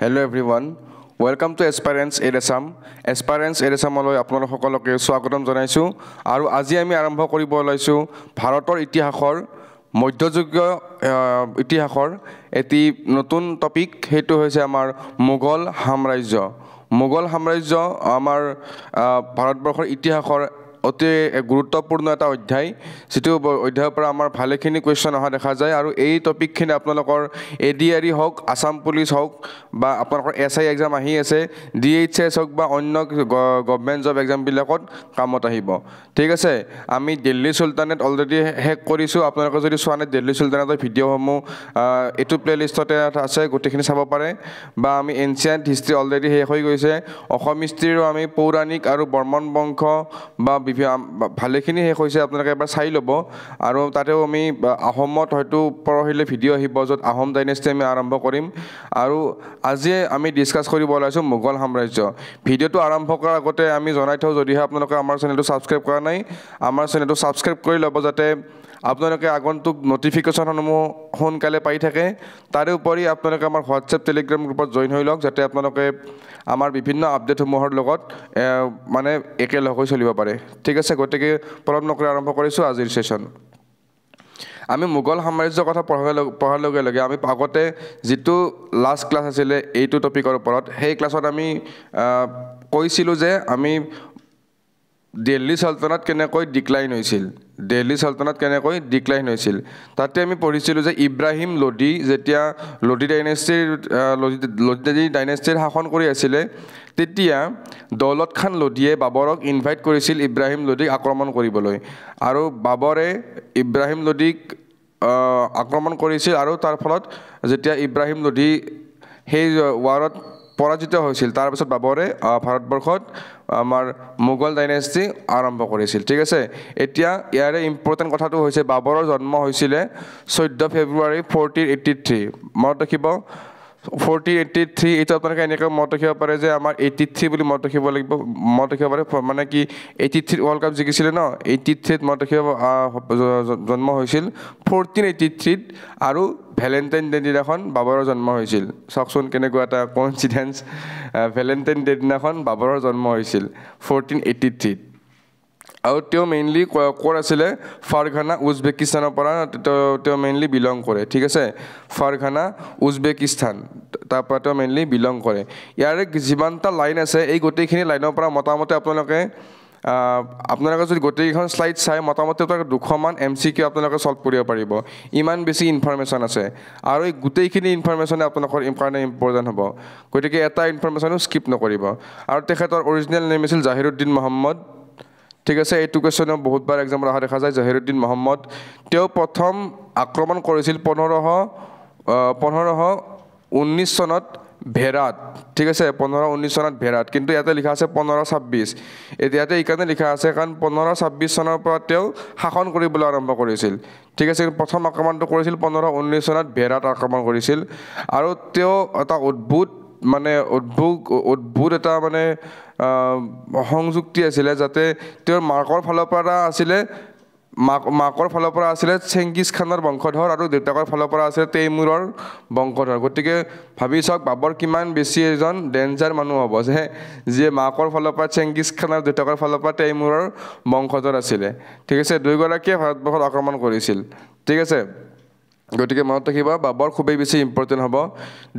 Hello everyone. Welcome to Aspirants Aid Assam. Aspirants Aid Assamলৈ আপোনালোক সকলোকে স্বাগতম জনাইছোঁ আৰু আজি আমি আৰম্ভ কৰিব ওলাইছোঁ ভাৰতৰ ইতিহাসৰ মধ্যযুগীয় ইতিহাসৰ এটি নতুন টপিক হেতু হৈছে আমাৰ মোগল সাম্ৰাজ্য। মোগল সাম্ৰাজ্য আমাৰ ভাৰতবৰ্ষৰ ইতিহাসৰ অতি গুৰুত্বপূৰ্ণ এটা অধ্যায় যেটো অধ্যায়ৰ পৰা আমাৰ ভালেখিনি কোৱেশ্চন অহা দেখা যায় আৰু এই টপিকখিনি আপোনালোকৰ এডিআৰই হওক আসাম পুলিচ হওক বা আপোনালোকৰ এসআই এক্সাম আহি আছে ডিএইচএস হওক বা অন্য গভৰ্ণমেণ্ট জব এক্সামবিলাকত কামত আহিব। ঠিক আছে, আমি দিল্লী চুলতানেট অলৰেডি শেষ কৰিছোঁ। আপোনালোকে যদি চোৱা নাই দিল্লী চুলতানেটৰ ভিডিঅ'সমূহ এইটো প্লেলিষ্টতে আছে, গোটেইখিনি চাব পাৰে। বা আমি এনচিয়েণ্ট হিষ্ট্ৰী অলৰেডি শেষ হৈ গৈছে। অসম হিষ্ট্ৰীৰো আমি পৌৰাণিক আৰু বৰ্মন বংশ বা ভালেখিনি শেষ হৈছে, আপোনালোকে এবাৰ চাই ল'ব। আৰু তাতেও আমি আহোমত হয়তো পৰহিলে ভিডিঅ' আহিব য'ত আহোম ডাইনেষ্টি আমি আৰম্ভ কৰিম। আৰু আজি আমি ডিছকাছ কৰিব ওলাইছোঁ মোগল সাম্ৰাজ্য। ভিডিঅ'টো আৰম্ভ কৰাৰ আগতে আমি জনাই থওঁ, যদিহে আপোনালোকে আমাৰ চেনেলটো ছাবস্ক্ৰাইব কৰা নাই, আমাৰ চেনেলটো ছাবস্ক্ৰাইব কৰি ল'ব যাতে আপোনালোকে আগন্তুক নটিফিকেশ্যনসমূহ সোনকালে পাই থাকে। তাৰে উপৰি আপোনালোকে আমাৰ হোৱাটছএপ টেলিগ্ৰাম গ্ৰুপত জইন হৈ লওক যাতে আপোনালোকে আমাৰ বিভিন্ন আপডেটসমূহৰ লগত মানে একেলগ হৈ চলিব পাৰে। ঠিক আছে, গতিকে পলম নকৰি আৰম্ভ কৰিছোঁ আজিৰ ছেশ্যন। আমি মোগল সাম্ৰাজ্যৰ কথা পঢ়াৰ লগে লগে আমি আগতে যিটো লাষ্ট ক্লাছ আছিলে এইটো টপিকৰ ওপৰত, সেই ক্লাছত আমি কৈছিলোঁ যে আমি দিল্লী চালতানাত কেনেকৈ ডিক্লাইন হৈছিল। তাতে আমি পঢ়িছিলোঁ যে ইব্ৰাহিম লোধি যেতিয়া লোধি ডাইনেষ্টিৰ শাসন কৰি আছিলে, তেতিয়া দৌলত খান লোধিয়ে বাবৰক ইনভাইট কৰিছিল ইব্ৰাহিম লোধিক আক্ৰমণ কৰিবলৈ। আৰু বাবৰে ইব্ৰাহিম লোধিক আক্ৰমণ কৰিছিল আৰু তাৰ ফলত যেতিয়া ইব্ৰাহিম লোধি সেই ৱাৰত পৰাজিত হৈছিল, তাৰপিছত বাবৰে ভাৰতবৰ্ষত আমাৰ মোগল ডাইনেষ্টি আৰম্ভ কৰিছিল। ঠিক আছে, এতিয়া ইয়াৰে ইম্পৰ্টেণ্ট কথাটো হৈছে বাবৰৰ জন্ম হৈছিলে 14 ফেব্ৰুৱাৰী 1483। মনত ৰাখিব 1483। এইটো আপোনালোকে এনেকৈ মনত ৰাখিব পাৰে যে আমাৰ 83 বুলি মনত ৰাখিব লাগিব, মনত ৰাখিব পাৰে মানে কি 83 ৱৰ্ল্ড কাপ জিকিছিলে ন, 83 মনত ৰাখিব জন্ম হৈছিল 1483 আৰু ভেলেণ্টাইন ডে দিনাখন বাবৰৰ জন্ম হৈছিল। চাওকচোন কেনেকুৱা এটা কইনচিডেঞ্চ, ভেলেণ্টাইন ডে দিনাখন বাবৰৰ জন্ম হৈছিল 1483। আৰু তেওঁ মেইনলি ক'ৰ আছিলে, ফাৰঘানা উজবেকিস্তানৰ পৰা তেওঁ মেইনলি বিলং কৰে। ঠিক আছে, ফাৰঘানা উজবেকিস্তান, তাৰ পৰা তেওঁ মেইনলি বিলং কৰে। ইয়াৰে যিমানটা লাইন আছে এই গোটেইখিনি লাইনৰ পৰা মোটামুটি আপোনালোকে যদি গোটেইকেইখন শ্লাইড চাই মোটামুটি 200মান MCQ আপোনালোকে ছল্ভ কৰিব পাৰিব। ইমান বেছি ইনফৰমেশ্যন আছে আৰু এই গোটেইখিনি ইনফৰমেশ্যনে আপোনালোকৰ কাৰণে ইম্পৰ্টেণ্ট হ'ব, গতিকে এটা ইনফৰমেশ্যনো স্কিপ নকৰিব। আৰু তেখেতৰ অৰিজিনেল নেম আছিল জাহিৰুদ্দিন মহম্মদ। ঠিক আছে, এইটো কুৱেশ্যনে বহুতবাৰ এক্সামত অহা দেখা যায়, জাহিৰুদ্দিন মহম্মদ। তেওঁ প্ৰথম আক্ৰমণ কৰিছিল 1519 চনত ভেৰাত। ঠিক আছে, 1519 চনত ভেৰাত, কিন্তু ইয়াতে লিখা আছে 1526। ইয়াতে এইকাৰণে লিখা আছে কাৰণ 1526 চনৰ পৰা তেওঁ শাসন কৰিবলৈ আৰম্ভ কৰিছিল। ঠিক আছে, প্ৰথম আক্ৰমণটো কৰিছিল 1519 চনত ভেৰাত আক্ৰমণ কৰিছিল। আৰু তেওঁ এটা অদ্ভুত এটা মানে সংযুক্তি আছিলে, যাতে তেওঁৰ মাকৰ ফালৰ পৰা আছিলে চেংগিজ খানৰ বংশধৰ আৰু দেউতাকৰ ফালৰ পৰা আছিলে তৈমুৰৰ বংশধৰ। গতিকে ভাবি চাওক বাবৰ কিমান বেছি এজন ডেঞ্জাৰ মানুহ হ'ব যে যিয়ে মাকৰ ফালৰ পৰা চেংগিজ খান আৰু দেউতাকৰ ফালৰ পৰা তৈমুৰৰ বংশধৰ আছিলে। ঠিক আছে, দুয়োগৰাকীয়ে ভাৰতবৰ্ষত আক্ৰমণ কৰিছিল। ঠিক আছে, গতিকে মনত ৰাখিবা বাবৰ খুবেই বেছি ইম্পৰ্টেণ্ট হ'ব।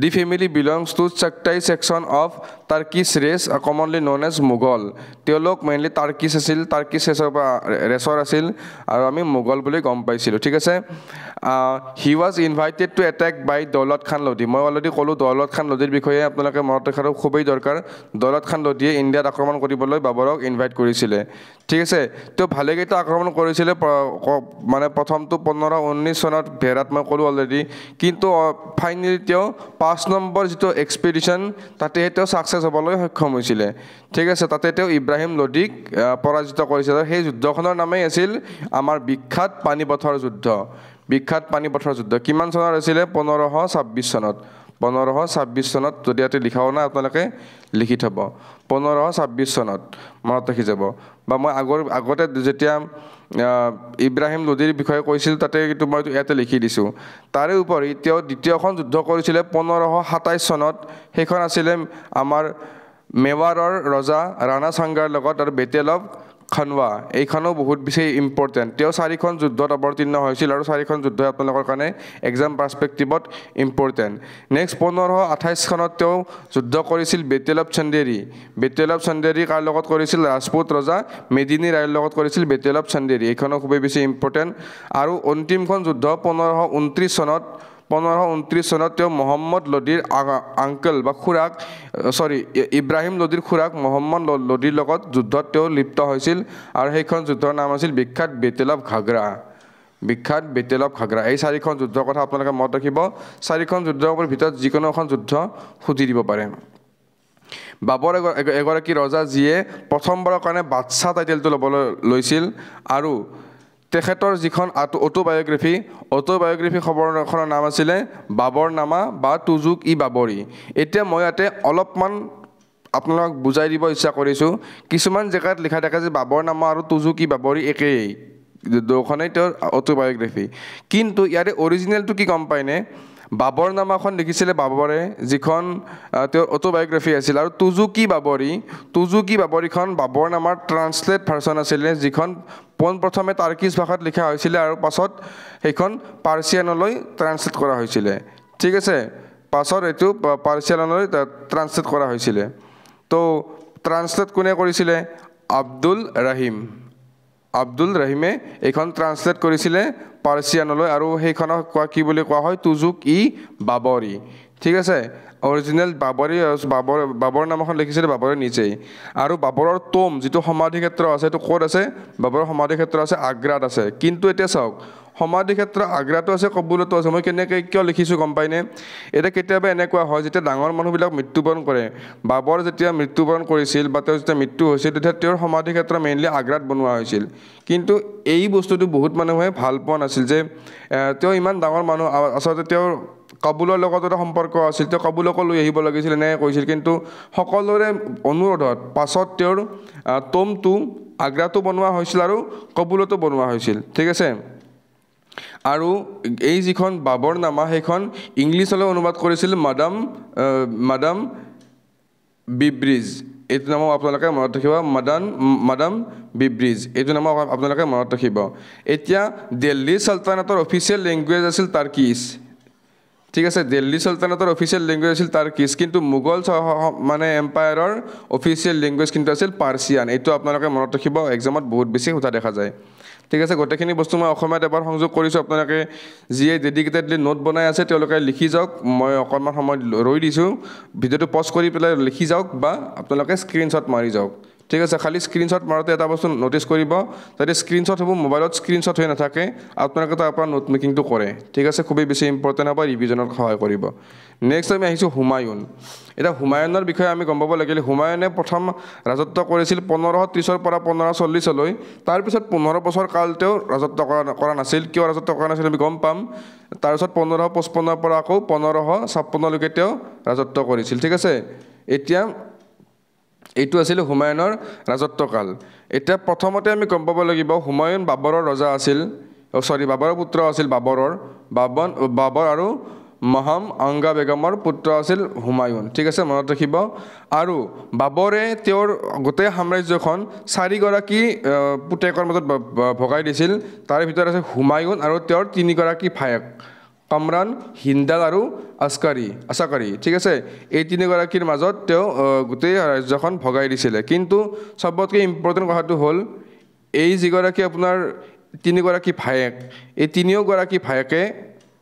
The family belongs to Chagatai section of Turkish race, commonly known as Mughal. তেওঁলোক মেইনলি টাৰ্কিছ ৰেচৰ আছিল আৰু আমি মোগল বুলি গম পাইছিলোঁ। ঠিক আছে, he was invited to attack by Daulat Khan Lodi. মই অলৰেডি ক'লোঁ দৌলত খান লোধিৰ বিষয়ে আপোনালোকে মনত ৰখাটো খুবেই দৰকাৰ। দৌলত খান লোধিয়ে ইণ্ডিয়াত আক্ৰমণ কৰিবলৈ বাবৰক ইনভাইট কৰিছিলে। ঠিক আছে, তেওঁ ভালেকেইটা আক্ৰমণ কৰিছিলে, মানে প্ৰথমটো 1519 চনত ভেৰাত মই ক'লোঁ অলৰেডি, কিন্তু ফাইনেলি তেওঁ 5 নম্বৰ যিটো এক্সপিডিশ্যন তাতেহে তেওঁ ছাকচেছ হ'বলৈ সক্ষম হৈছিলে। ঠিক আছে, তাতে তেওঁ ইব্ৰাহিম লোধিক পৰাজিত কৰিছিলে। সেই যুদ্ধখনৰ নামেই আছিল আমাৰ বিখ্যাত পানিপথৰ যুদ্ধ। কিমান চনত আছিলে? 1526 চনত। 1526 চনত যদি ইয়াতে লিখাও নাই আপোনালোকে লিখি থ'ব 1526 চনত মনত ৰাখি যাব বা মই আগতে যেতিয়া ইব্ৰাহিম লোদীৰ বিষয়ে কৈছিল তাতে কিন্তু মই ইয়াতে লিখি দিছোঁ তাৰে উপৰি তেওঁ দ্বিতীয়খন যুদ্ধ কৰিছিলে 1527 চনত সেইখন আছিলে আমাৰ মেৱাৰৰ ৰজা ৰাণা সাংগাৰ লগত আৰু বেটেল অফ খানৱা এইখনো বহুত বেছি ইম্পৰ্টেণ্ট তেওঁ 4খন যুদ্ধত অৱতীৰ্ণ হৈছিল আৰু 4খন যুদ্ধ আপোনালোকৰ কাৰণে এক্সাম পাৰ্সপেক্টিভত ইম্পৰ্টেণ্ট নেক্সট 1528 চনত তেওঁ যুদ্ধ কৰিছিল বেটেল অফ চন্দেৰী কাৰ লগত কৰিছিল ৰাজপুত ৰজা মেদিনী ৰায়ৰ লগত কৰিছিল বেটেল অফ চন্দেৰী এইখনো খুবেই বেছি ইম্পৰ্টেণ্ট আৰু অন্তিমখন যুদ্ধ 1529 চনত তেওঁ মহম্মদ লোদীৰ আংকল বা খুৰাক ইব্ৰাহিম লোদীৰ খুৰাক মহম্মদ লোদীৰ লগত যুদ্ধত তেওঁ লিপ্ত হৈছিল আৰু সেইখন যুদ্ধৰ নাম আছিল বিখ্যাত বেটেল অফ ঘাগৰা এই 4খন যুদ্ধৰ কথা আপোনালোকে মনত ৰাখিব 4খন যুদ্ধৰ ভিতৰত যিকোনো এখন যুদ্ধ সুধি দিব পাৰে বাবৰ এগৰাকী ৰজা যিয়ে প্ৰথমবাৰৰ কাৰণে বাদশাহ টাইটেলটো ল'বলৈ লৈছিল আৰু তেখেতৰ যিখন অটোবায়োগ্ৰাফি খবৰখনৰ নাম আছিলে বাবৰ নামা বা তুজুক ই বাবৰি এতিয়া মই ইয়াতে অলপমান আপোনালোকক বুজাই দিব ইচ্ছা কৰিছোঁ কিছুমান জেগাত লিখা থাকে যে বাবৰ নামা আৰু তুজুক ই বাবৰি একেই দুখনেই তেওঁৰ অটোবায়োগ্ৰাফি কিন্তু ইয়াৰে অৰিজিনেলটো কি গম পায়নে বাবৰ নামাখন লিখিছিলে বাবৰে যিখন তেওঁৰ অটোবায়োগ্ৰাফি আছিল আৰু তুজুক ই বাবৰিখন বাবৰ নামাৰ ট্ৰান্সলেট ভাৰ্চন আছিলে যিখন পোনপ্ৰথমে টাৰ্কিছ ভাষাত লিখা হৈছিলে আৰু পাছত সেইখন পাৰ্চিয়ানলৈ ট্ৰান্সলেট কৰা হৈছিলে ঠিক আছে পাছত এইটো পাৰ্চিয়ানলৈ ট্ৰান্সলেট কৰা হৈছিলে তো ট্ৰান্সলেট কোনে কৰিছিলে আব্দুল ৰহিমে এইখন ট্ৰান্সলেট কৰিছিলে পাৰ্চিয়ানলৈ আৰু সেইখনক কি বুলি কোৱা হয় তুজুক ই বাবৰি ঠিক আছে অৰিজিনেল বাবৰ নামখন লিখিছিলে বাবৰে নিজেই আৰু বাবৰৰ তোম যিটো সমাধিক্ষেত্ৰ আছে এইটো ক'ত আছে বাবৰৰ সমাধিক্ষেত্ৰ আছে আগ্ৰাত আছে কিন্তু এতিয়া চাওক সমাধিক্ষেত্ৰ আগ্ৰাতো আছে কবুলতো আছে মই কেনেকৈ কিয় লিখিছোঁ গম পাইনে এটা কেতিয়াবা এনেকুৱা হয় যেতিয়া ডাঙৰ মানুহবিলাক মৃত্যুবৰণ কৰে বাবৰ যেতিয়া মৃত্যুবৰণ কৰিছিল বা তেওঁ যেতিয়া মৃত্যু হৈছিল তেতিয়া তেওঁৰ সমাধিক্ষেত্ৰ মেইনলি আগ্ৰাত বনোৱা হৈছিল কিন্তু এই বস্তুটো বহুত মানুহে ভাল পোৱা নাছিল যে তেওঁ ইমান ডাঙৰ মানুহ আচলতে তেওঁৰ কাবুলৰ লগত এটা সম্পৰ্ক আছিল তেওঁ কাবুলকো লৈ আহিব লাগিছিল এনেকৈ কৈছিল কিন্তু সকলোৰে অনুৰোধত পাছত তেওঁৰ তোমটো আগ্ৰাতো বনোৱা হৈছিল আৰু কাবুলতো বনোৱা হৈছিল ঠিক আছে আৰু এই যিখন বাবৰ নামা সেইখন ইংলিছলৈ অনুবাদ কৰিছিল মাদাম বিব্ৰিজ এইটো নামো আপোনালোকে মনত ৰাখিব মাদাম বিব্ৰিজ এইটো নামো আপোনালোকে মনত ৰাখিব এতিয়া দিল্লী সালতানাতৰ অফিচিয়েল লেংগুৱেজ আছিল টাৰ্কিছ ঠিক আছে দিল্লী সালতানাতৰ অফিচিয়েল লেংগুৱেজ আছিল টাৰ্কিছ কিন্তু মোগল মানে এম্পায়াৰৰ অফিচিয়েল লেংগুৱেজ কিন্তু আছিল পাৰ্চিয়ান এইটো আপোনালোকে মনত ৰাখিব এক্সামত বহুত বেছি সোধা দেখা যায় ঠিক আছে গোটেইখিনি বস্তু মই অসমীয়াত এবাৰ সংযোগ কৰিছোঁ আপোনালোকে যিয়ে ডেডিকেটেডলি নোট বনাই আছে তেওঁলোকে লিখি যাওক মই অকণমান সময় ৰৈ দিছোঁ ভিডিঅ'টো পজ কৰি পেলাই লিখি যাওক বা আপোনালোকে স্ক্ৰীনশ্বট মাৰি যাওক ঠিক আছে খালি স্ক্ৰীনশ্বট মাৰোঁতে এটা বস্তু ন'টিছ কৰিব যাতে স্ক্ৰীনশ্বট হ'ব মোবাইলত স্ক্ৰীনশ্বট হৈ নাথাকে আপোনালোকে তাৰ পৰা নোট মেকিংটো কৰে ঠিক আছে খুবেই বেছি ইম্পৰ্টেণ্ট হ'ব ৰিভিজনত সহায় কৰিব নেক্সট আমি আহিছোঁ হুমায়ুন এতিয়া হুমায়ুনৰ বিষয়ে আমি গম পাব লাগিলে হুমায়ুনে প্ৰথম ৰাজত্ব কৰিছিল 1530 পৰা 1540লৈ তাৰপিছত 15 বছৰ কাল তেওঁ ৰাজত্ব কৰা নাছিল কিয় ৰাজত্ব কৰা নাছিল আমি গম পাম তাৰপিছত 1555 পৰা আকৌ 1556লৈকে তেওঁ ৰাজত্ব কৰিছিল ঠিক আছে এতিয়া এইটো আছিল হুমায়ুনৰ ৰাজত্বকাল এতিয়া প্ৰথমতে আমি গম পাব লাগিব হুমায়ুন বাবৰৰ ৰজা আছিল বাবৰৰ পুত্ৰ আছিল বাবৰ আৰু মহম আংগা বেগমৰ পুত্ৰ আছিল হুমায়ুন ঠিক আছে মনত ৰাখিব আৰু বাবৰে তেওঁৰ গোটেই সাম্ৰাজ্যখন 4গৰাকী পুতেকৰ মাজত ভগাই দিছিল তাৰে ভিতৰত আছে হুমায়ুন আৰু তেওঁৰ 3গৰাকী ভায়েক কামৰান হিন্দাল আৰু আছাকাৰী ঠিক আছে এই 3গৰাকীৰ মাজত তেওঁ গোটেই ৰাজ্যখন ভগাই দিছিলে কিন্তু সবতকৈ ইম্পৰ্টেণ্ট কথাটো হ'ল এই যিগৰাকী আপোনাৰ 3গৰাকী ভায়েক এই 3গৰাকী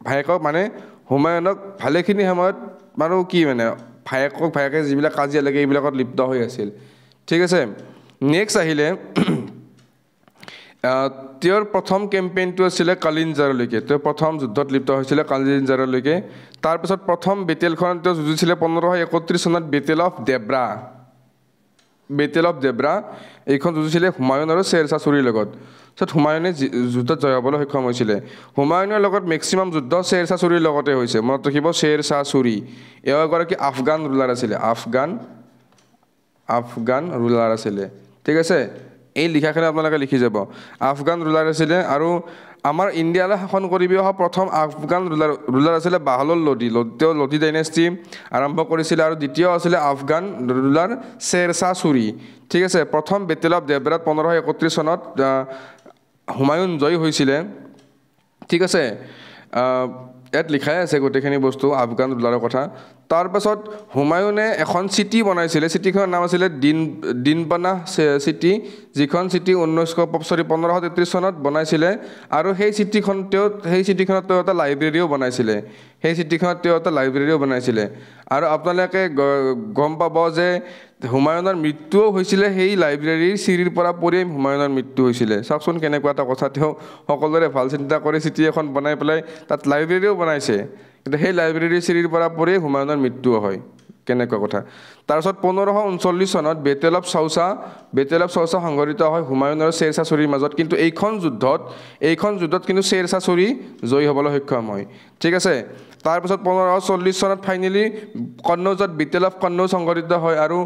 ভায়েকক মানে হুমায়ুনক ভালেখিনি সময়ত বাৰু কি মানে ভায়েকে যিবিলাক কাজিয়া লাগে এইবিলাকত লিপ্ত হৈ আছিল ঠিক আছে নেক্সট আহিলে তেওঁৰ প্ৰথম কেম্পেইনটো আছিলে কালিঞ্জাৰলৈকে তেওঁ প্ৰথম যুদ্ধত লিপ্ত হৈছিলে কালিঞ্জাৰলৈকে তাৰপিছত প্ৰথম বেটেলখন তেওঁ যুঁজিছিলে 1531 চনত battle of Debra battle of Jebra এইখন যুঁজিছিলে হুমায়ুন আৰু শ্বেৰ শ্বাহ ছুৰীৰ লগত পিছত হুমায়ুনে যুদ্ধত জয় হ'বলৈ সক্ষম হৈছিলে হুমায়ুনৰ লগত মেক্সিমাম যুদ্ধ শ্বেৰ শ্বাহ ছুৰীৰ লগতে হৈছে মনত ৰাখিব শ্বেৰ শ্বাহ ছুৰী এওঁ এগৰাকী আফগান ৰুলাৰ আছিলে আফগান ৰুলাৰ আছিলে ঠিক আছে এই লিখাখিনি আপোনালোকে লিখি যাব আফগান ৰুলাৰ আছিলে আৰু আমাৰ ইণ্ডিয়ালৈ শাসন কৰিব অহা প্ৰথম আফগান ৰুলাৰ আছিলে বাহলুল লোধি তেওঁ লোধি ডাইনেষ্টি আৰম্ভ কৰিছিলে আৰু দ্বিতীয় আছিলে আফগান ৰুলাৰ শ্বেৰ শ্বাহ ছুৰী ঠিক আছে প্ৰথম বেটেল অফ জেব্ৰাত 1531 চনত হুমায়ুন জয়ী হৈছিলে ঠিক আছে ইয়াত লিখাই আছে গোটেইখিনি বস্তু আফগান ৰুলাৰৰ কথা তাৰপাছত হুমায়ুনে এখন চিটি বনাইছিলে চিটিখনৰ নাম আছিলে দিনপানাহ চিটি যিখন চিটি 1533 চনত বনাইছিলে আৰু সেই চিটিখনত তেওঁ এটা লাইব্ৰেৰীও বনাইছিলে আৰু আপোনালোকে গম পাব যে হুমায়ুনৰ মৃত্যুও হৈছিলে সেই লাইব্ৰেৰীৰ চিৰিৰ পৰা পৰি হুমায়ুনৰ মৃত্যু হৈছিলে চাওকচোন কেনেকুৱা এটা কথা তেওঁ সকলোৰে ভাল চিন্তা কৰি চিটি এখন বনাই পেলাই তাত লাইব্ৰেৰীও বনাইছে কিন্তু সেই লাইব্ৰেৰীৰ চিৰিৰ পৰা পৰি হুমায়ুনৰ মৃত্যুও হয় কেনেকুৱা কথা তাৰপিছত 1539 চনত বেটেল অফ চৌচা সংঘটিত হয় হুমায়ুন আৰু শ্বেৰ শ্বাহ ছুৰীৰ মাজত কিন্তু এইখন যুদ্ধত কিন্তু শ্বেৰ শ্বাহ ছুৰী জয়ী হ'বলৈ সক্ষম হয় ঠিক আছে তাৰপিছত 1540 চনত ফাইনেলি কন্নৌজত বেটেল অফ কন্নৌজ সংঘটিত হয় আৰু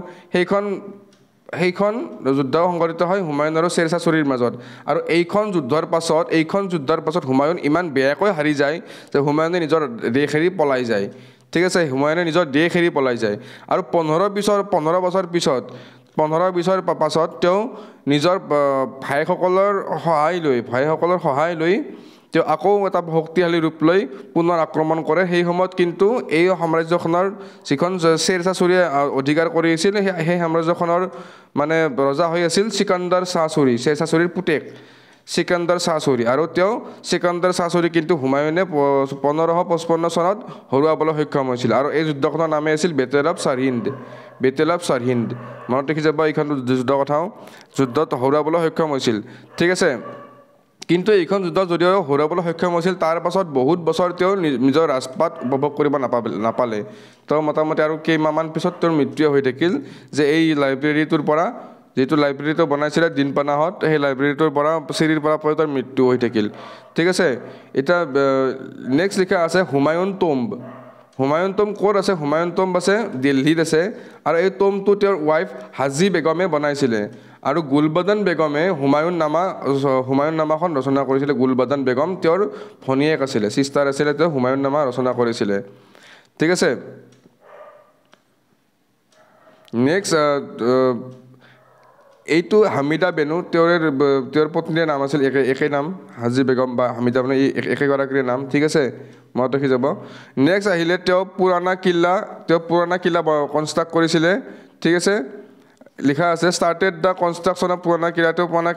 সেইখন যুদ্ধ সংঘটিত হয় হুমায়ুন আৰু শ্বেৰ শ্বাহ ছুৰীৰ মাজত আৰু এইখন যুদ্ধৰ পাছত হুমায়ুন ইমান বেয়াকৈ হাৰি যায় যে হুমায়ুনে নিজৰ দেশ এৰি পলাই যায় ঠিক আছে হুমায়ুনে নিজৰ দেশ এৰি পলাই যায় আৰু 15 বছৰ পিছৰ পাছত তেওঁ নিজৰ ভাইসকলৰ সহায় লৈ তেওঁ আকৌ এটা শক্তিশালী ৰূপ লৈ পুনৰ আক্ৰমণ কৰে সেই সময়ত কিন্তু এই সাম্ৰাজ্যখনৰ যিখন শ্বেৰ শ্বাহ ছুৰীয়ে অধিকাৰ কৰি আছিল সেই সাম্ৰাজ্যখনৰ মানে ৰজা হৈ আছিল সিকান্দাৰ শ্বাহ ছুৰী শ্বেৰ শ্বাহ ছুৰীৰ পুতেক সিকান্দাৰ শ্বাহ ছুৰী আৰু তেওঁ সিকান্দাৰ শ্বাহ ছুৰী কিন্তু হুমায়ুনে 1555 চনত হৰুৱাবলৈ সক্ষম হৈছিল আৰু এই যুদ্ধখনৰ নামে আছিল বেটেল অফ চাৰহিন্দ মনত ৰাখি যাব এইখন যুদ্ধত হৰুৱাবলৈ সক্ষম হৈছিল ঠিক আছে কিন্তু এইখন যুদ্ধ যদিও হৰুৱাবলৈ সক্ষম হৈছিল তাৰ পাছত বহুত বছৰ তেওঁ নিজৰ ৰাজপাট উপভোগ কৰিব নাপালে তেওঁ মোটামুটি আৰু কেইমাহমান পিছত তেওঁৰ মৃত্যু হৈ থাকিল যে এই লাইব্ৰেৰীটোৰ পৰা যেটো লাইব্ৰেৰীটো বনাইছিলে দিনপানাহত সেই লাইব্ৰেৰীটোৰ পৰা চিৰিৰ পৰা পৰি তাৰ মৃত্যু হৈ থাকিল ঠিক আছে এটা নেক্সট লিখা আছে হুমায়ুন টম্ব ক'ত আছে হুমায়ুন টম্ব আছে দিল্লীত আছে আৰু এই টম্বটো তেওঁৰ ৱাইফ হাজি বেগমে বনাইছিলে আৰু গুলবদন বেগমে হুমায়ুন নামাখন ৰচনা কৰিছিলে গুলবদন বেগম তেওঁৰ ভনীয়েক আছিলে সিষ্টাৰ আছিলে তেওঁ হুমায়ুন নামা ৰচনা কৰিছিলে ঠিক আছে নেক্সট এইটো হামিদা বেনু তেওঁৰ পত্নীৰ নাম আছিল একে নাম হাজি বেগম বা হামিদা বেনু একেগৰাকীৰ নাম ঠিক আছে মনত ৰাখি যাব নেক্সট আহিলে তেওঁ পুৰাণা কিল্লা কনষ্ট্ৰাক্ট কৰিছিলে ঠিক আছে লিখা আছে started the construction of পুৰাণা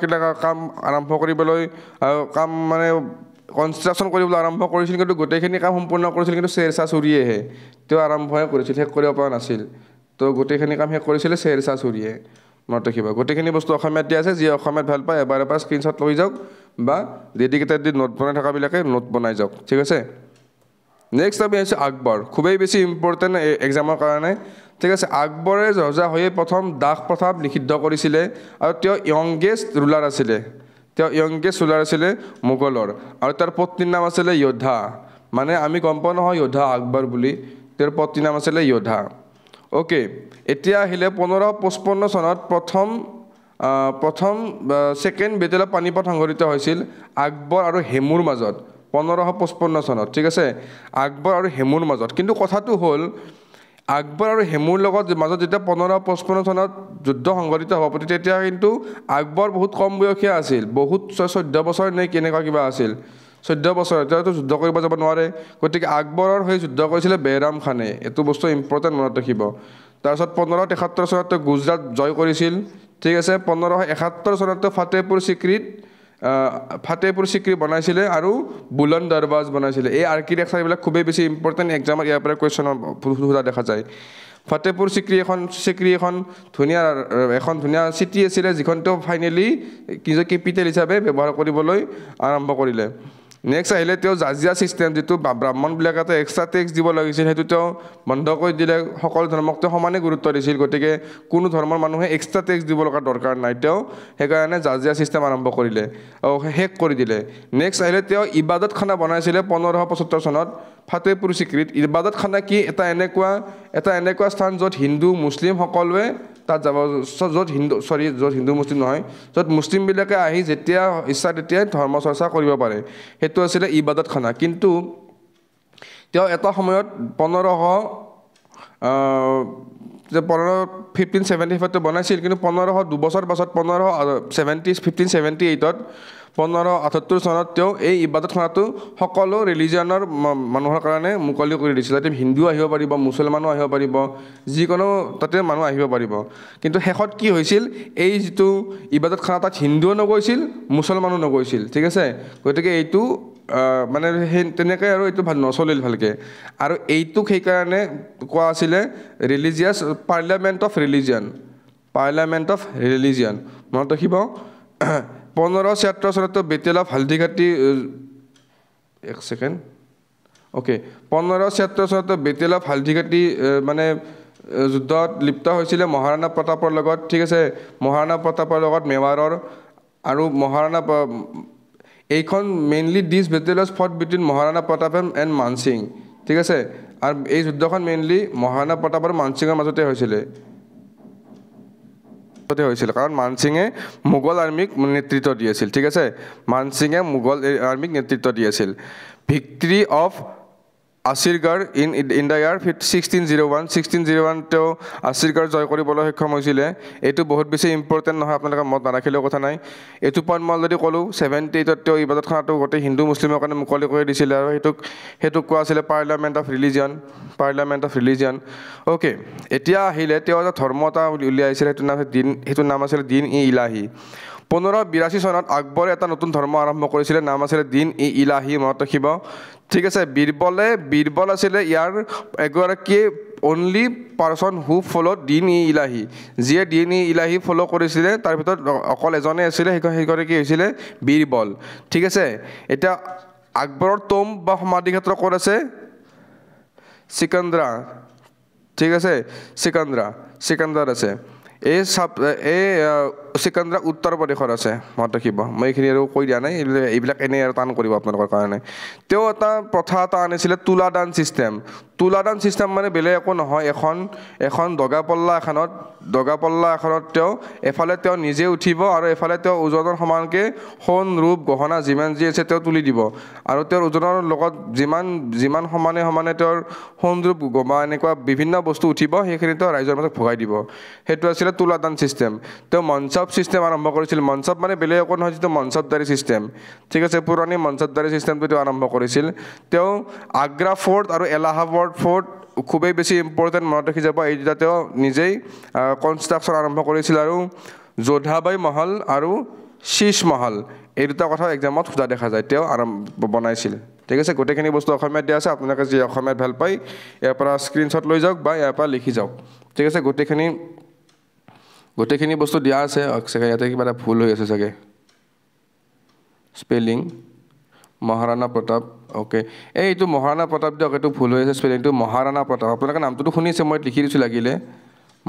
কিল্লা কাম আৰম্ভ কৰিবলৈ মানে কনষ্ট্ৰাকশ্যন কৰিবলৈ আৰম্ভ কৰিছিল কিন্তু গোটেইখিনি কাম সম্পূৰ্ণ কৰিছিল কিন্তু শ্বেৰ শ্বাহ ছুৰীয়েহে তেওঁ আৰম্ভহে কৰিছিল শেষ কৰিব পৰা নাছিল তো গোটেইখিনি কাম শেষ কৰিছিলে শ্বেৰ শ্বাহ ছুৰীয়ে মনত ৰাখিব গোটেইখিনি বস্তু অসমীয়াত দিয়া আছে যি অসমীয়াত ভাল পায় এবাৰ স্ক্ৰীনশ্বট লৈ যাওক বা ডেডিকেটেড দি নোট বনাই থকাবিলাকে নোট বনাই যাওক ঠিক আছে নেক্সট আমি আহিছোঁ আকবৰ খুবেই বেছি ইম্পৰ্টেণ্ট এক্সামৰ কাৰণে ঠিক আছে আকবৰে ৰজা হৈয়ে প্ৰথম দাস প্ৰথা নিষিদ্ধ কৰিছিলে আৰু তেওঁ য়ংগেষ্ট ৰুলাৰ আছিলে মোগলৰ আৰু তাৰ পত্নীৰ নাম আছিলে যোদ্ধা মানে আমি গম পাওঁ নহয় যোদ্ধা আকবৰ বুলি তেওঁৰ পত্নীৰ নাম আছিলে যোদ্ধা ওকে এতিয়া আহিলে 1555 চনত প্ৰথম সেকেন্ড বেটেল অফ পানিপথ সংঘটিত হৈছিল আকবৰ আৰু হেমুৰ মাজত 1555 চনত ঠিক আছে আকবৰ আৰু হেমুৰ মাজত কিন্তু কথাটো হ'ল আকবৰ আৰু হেমুৰ মাজত যেতিয়া 1555 চনত যুদ্ধ সংঘটিত হ'ব তেতিয়া কিন্তু আকবৰ বহুত কম বয়সীয়া আছিল বহুত 14 বছৰ নে কেনেকুৱা কিবা আছিল 14 বছৰ এতিয়াতো যুদ্ধ কৰিব যাব নোৱাৰে গতিকে আকবৰৰ হৈ যুদ্ধ কৰিছিলে বেহৰাম খানে এটো বস্তু ইম্পৰ্টেন্ট মনত ৰাখিব তাৰপিছত 1573 চনত গুজৰাট জয় কৰিছিল ঠিক আছে 1571 চনত ফতেহপুৰ সিক্ৰী বনাইছিলে আৰু বুলন্দ দৰৱাজ বনাইছিলে এই আৰ্কিটেক্সাৰবিলাক খুবেই বেছি ইম্পৰ্টেন্ট এক্সামত ইয়াৰ পৰা কুৱেশ্যনৰ সোধা দেখা যায় ফতেহপুৰ সিক্ৰী এখন ধুনীয়া চিটি আছিলে যিখন তেওঁ ফাইনেলি নিজৰ কেপিটেল হিচাপে ব্যৱহাৰ কৰিবলৈ আৰম্ভ কৰিলে নেক্সট আহিলে তেওঁ জাজিয়া ছিষ্টেম, যিটো ব্ৰাহ্মণবিলাকে এটা এক্সট্ৰা টেক্স দিব লাগিছিল, সেইটো তেওঁ বন্ধ কৰি দিলে। সকলো ধৰ্মক তেওঁ সমানে গুৰুত্ব দিছিল, গতিকে কোনো ধৰ্মৰ মানুহে এক্সট্ৰা টেক্স দিব লগা দৰকাৰ নাই। তেওঁ সেইকাৰণে জাজিয়া ছিষ্টেম আৰম্ভ কৰিলে, শেষ কৰি দিলে। নেক্সট আহিলে তেওঁ ইবাদত খানা বনাইছিলে 1575 চনত, ফাতেহপুৰ চিক্ৰীত। ইবাদত খানা কি? এটা এনেকুৱা স্থান য'ত হিন্দু মুছলিম সকলোৱে তাত যাব, য'ত হিন্দু মুছলিম নহয়, য'ত মুছলিমবিলাকে আহি যেতিয়া ইচ্ছা তেতিয়াই ধৰ্ম চৰ্চা কৰিব পাৰে, সেইটো আছিলে ইবাদত খানা। কিন্তু তেওঁ এটা সময়ত 1575 বনাইছিল, কিন্তু 2 বছৰ পাছত 1578ত 1578 চনত তেওঁ এই ইবাদতখানাটো সকলো ৰিলিজিয়নৰ মানুহৰ কাৰণে মুকলি কৰি দিছিল, যাতে হিন্দু আহিব পাৰিব, মুছলমানো আহিব পাৰিব, যিকোনো তাতে মানুহ আহিব পাৰিব। কিন্তু শেষত কি হৈছিল, এই যিটো ইবাদতখানা তাত হিন্দুও নগৈছিল, মুছলমানো নগৈছিল, ঠিক আছে। গতিকে এইটো মানে সেই তেনেকৈ আৰু এইটো নচলিল ভালকৈ। আৰু এইটোক সেইকাৰণে কোৱা আছিলে ৰিলিজিয়াছ পাৰ্লিয়ামেণ্ট অফ ৰিলিজিয়ন। মনত ৰাখিব। 1576 চনত বেটেল অফ হালদিঘাটী, 1576 চনত বেটেল অফ হালদিঘাটী মানে যুদ্ধত লিপ্ত হৈছিলে মহাৰাণা প্ৰতাপৰ লগত, ঠিক আছে। মহাৰাণা প্ৰতাপৰ লগত মেৱাৰৰ আৰু এইখন mainly this battle was photo between Maharana Pratap and Mansingh, ঠিক আছে। আৰু এই যুদ্ধখন মেইনলি মহাৰাণা প্ৰতাপ আৰু মানসিঙৰ মাজতে হৈছিলে, কাৰণ মানসিঙে মোগল আৰ্মিক নেতৃত্ব দি আছিল, ঠিক আছে। মানসিঙে মোগল আৰ্মিক নেতৃত্ব দি আছিল। Victory of Asirgarh in the year 1601 তেওঁ আছিৰগড় জয় কৰিবলৈ সক্ষম হৈছিলে। এইটো বহুত বেছি ইম্পৰ্টেণ্ট নহয়, আপোনালোকে মনত নাৰাখিলেও কথা নাই। এইটো পইণ্ট মই অলৰেডি ক'লোঁ। 78ত তেওঁ ইবাদতখানাটো গোটেই হিন্দু মুছলিমৰ কাৰণে মুকলি কৰি দিছিলে, আৰু সেইটোক কোৱা আছিলে পাৰ্লিয়ামেণ্ট অফ ৰিলিজিয়ন। অ'কে, এতিয়া আহিলে তেওঁ এটা ধৰ্ম এটা উলিয়াইছিলে, সেইটোৰ নাম আছিলে দিন ই ইলাহী। 1582 চনত আকবৰে এটা নতুন ধৰ্ম আৰম্ভ কৰিছিলে, নাম আছিলে দিন ই ইলাহী, মনত ৰাখিব, ঠিক আছে। বীৰবল আছিলে ইয়াৰ এগৰাকী অনলি পাৰ্চন হু ফ'ল' দিন ই ইলাহী, যিয়ে দিন ই ইলাহী ফ'ল' কৰিছিলে। তাৰ ভিতৰত অকল এজনে আছিলে, সেইগৰাকী হৈছিলে বীৰবল, ঠিক আছে। এতিয়া আকবৰৰ ট'ম বা সমাধিক্ষেত্ৰ ক'ত আছে? চিকান্দ্ৰা, ঠিক আছে, চিকান্দ্ৰাত আছে। এই চিকান্দ্ৰা উত্তৰ প্ৰদেশত আছে, মনত ৰাখিব। মই এইখিনি আৰু কৈ দিয়া নাই, এইবিলাক এনেই আৰু টান কৰিব আপোনালোকৰ কাৰণে। তেওঁ এটা প্ৰথা এটা আনিছিলে তুলাদান ছিষ্টেম মানে বেলেগ একো নহয়, এখন দগাপল্লা এখনত তেওঁ এফালে তেওঁ নিজে উঠিব, আৰু এফালে তেওঁ ওজনৰ সমানকৈ সোণ ৰূপ গহনা যিমান যি আছে তেওঁ তুলি দিব, আৰু তেওঁৰ ওজনৰ লগত যিমান সমানে তেওঁৰ সোণ ৰূপ বা এনেকুৱা বিভিন্ন বস্তু উঠিব, সেইখিনি তেওঁ ৰাইজৰ মাজত ভগাই দিব। সেইটো আছিলে তুলাদান ছিষ্টেম। তেওঁ মনসব ছিষ্টেম আৰম্ভ কৰিছিল। মনসব মানে বেলেগ একো নহয়, যিটো মনসবদাৰী ছিষ্টেম, ঠিক আছে। পুৰণি মনসবদাৰী ছিষ্টেমটো তেওঁ আৰম্ভ কৰিছিল। তেওঁ আগ্ৰা ফৰ্ট আৰু এলাহাবাদ ফৰ্ট খুবেই বেছি ইম্পৰ্টেণ্ট, মনত ৰাখি যাব। এই দুটা তেওঁ নিজেই কনষ্ট্ৰাকশ্যন আৰম্ভ কৰিছিল, আৰু যোধাবাই মহল আৰু শীষ মহল, এই দুটা কথা এক্সামত সোধা দেখা যায়, তেওঁ বনাইছিল, ঠিক আছে। গোটেইখিনি বস্তু অসমীয়াত দিয়া আছে, আপোনালোকে যি অসমীয়াত ভাল পায় ইয়াৰ পৰা স্ক্ৰীনশ্বট লৈ যাওক বা ইয়াৰ পৰা লিখি যাওক, ঠিক আছে। গোটেইখিনি বস্তু দিয়া আছে। ইয়াতে কিবা এটা ভুল হৈ আছে চাগে, স্পেলিং মহাৰাণা প্ৰতাপ, অ'কে। এইটো মহাৰাণা প্ৰতাপ দিয়ক, এইটো ভুল হৈ আছে স্পেলিংটো, মহাৰাণা প্ৰতাপ। আপোনালোকে নামটোতো শুনিছে, মই লিখি দিছোঁ লাগিলে,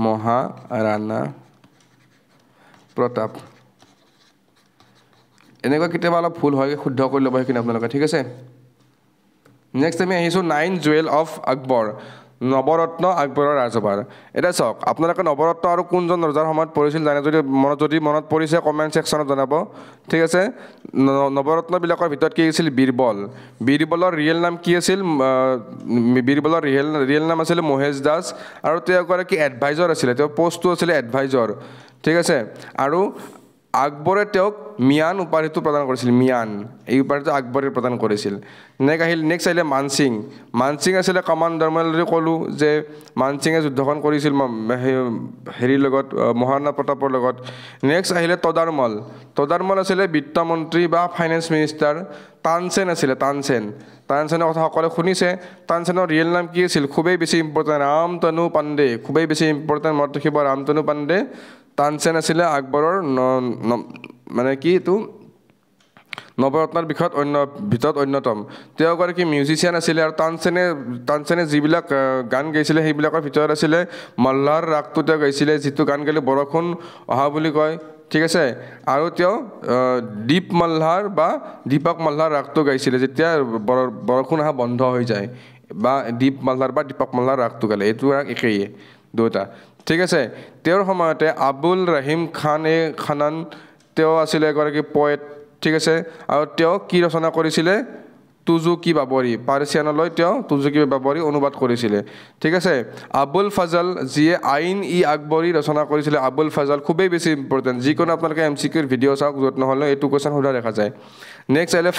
মহাৰাণা প্ৰতাপ। এনেকুৱা কেতিয়াবা অলপ ভুল হয়, শুদ্ধ কৰি ল'ব সেইখিনি আপোনালোকে, ঠিক আছে। নেক্সট আমি আহিছোঁ 9 জুৱেল অফ আকবৰ, নৱৰত্ন আকবৰৰ ৰাজভাৰ। এতিয়া চাওক, আপোনালোকে নৱৰত্ন আৰু কোনজন ৰজাৰ সময়ত পৰিছিল জানে যদি মনত পৰিছে কমেণ্ট ছেকশ্যনত জনাব, ঠিক আছে। নৱৰত্নবিলাকৰ ভিতৰত কি আছিল? বীৰবলৰ ৰিয়েল নাম কি আছিল? বীৰবলৰ ৰিয়েল নাম আছিলে মহেশ দাস, আৰু তেওঁ এগৰাকী এডভাইজৰ আছিলে, তেওঁৰ পষ্টটো আছিলে এডভাইজৰ, ঠিক আছে। আৰু আকবৰে তেওঁক মিয়ান উপাধিটো প্ৰদান কৰিছিল, এই উপাধিটো আকবৰে প্ৰদান কৰিছিল। নেক্সট আহিলে মানসিং আছিলে কমাণ্ডাৰ। মই অলৰেডি ক'লোঁ যে মানসিঙে যুদ্ধখন কৰিছিল হেৰিৰ লগত, মহাৰাণা প্ৰতাপৰ লগত। নেক্সট আহিলে তদাৰমল আছিলে বিত্তমন্ত্ৰী বা ফাইনেন্স মিনিষ্টাৰ। তানসেনৰ কথা সকলোৱে শুনিছে। তানসেনৰ ৰিয়েল নাম কি আছিল? খুবেই বেছি ইম্পৰ্টেণ্ট, ৰামতনু পাণ্ডে, খুবেই বেছি ইম্পৰ্টেণ্ট, মনত ৰাখিব, ৰামতনু পাণ্ডে। তানসেন আছিলে আকবৰৰ মানে কি এইটো নৱৰত্নৰ ভিতৰত অন্যতম তেওঁ এগৰাকী মিউজিচিয়ান আছিলে আৰু তানসেনে যিবিলাক গান গাইছিলে সেইবিলাকৰ ভিতৰত আছিলে মল্লাৰ ৰাগটো তেওঁ গাইছিলে যিটো গান গালে বৰষুণ অহা বুলি কয় ঠিক আছে আৰু তেওঁ দীপ মল্লাৰ বা দীপক মল্লাৰ ৰাগটো গাইছিলে যেতিয়া বৰষুণ অহা বন্ধ হৈ যায় বা দীপ মল্লাৰ বা দীপক মল্লাৰ ৰাগটো গালে এইটো ৰাগ একেই দুটা ঠিক আছে তেওঁৰ সময়তে আবুল ৰহিম খানান তেওঁ আছিলে এগৰাকী পয়েট ঠিক আছে আৰু তেওঁ কি ৰচনা কৰিছিলে তুজুকি বাবৰি পাৰ্চিয়ানলৈ তেওঁ তুজুকি বাবৰি অনুবাদ কৰিছিলে ঠিক আছে আবুল ফজল যিয়ে আইন ই আকবৰী ৰচনা কৰিছিলে আবুল ফজল খুবেই বেছি ইম্পৰ্টেণ্ট যিকোনো আপোনালোকে MCQৰ ভিডিঅ' চাওক য'ত নহ'লে এইটো কুৱেশ্যন সোধা দেখা যায় নেক্সট আহিলে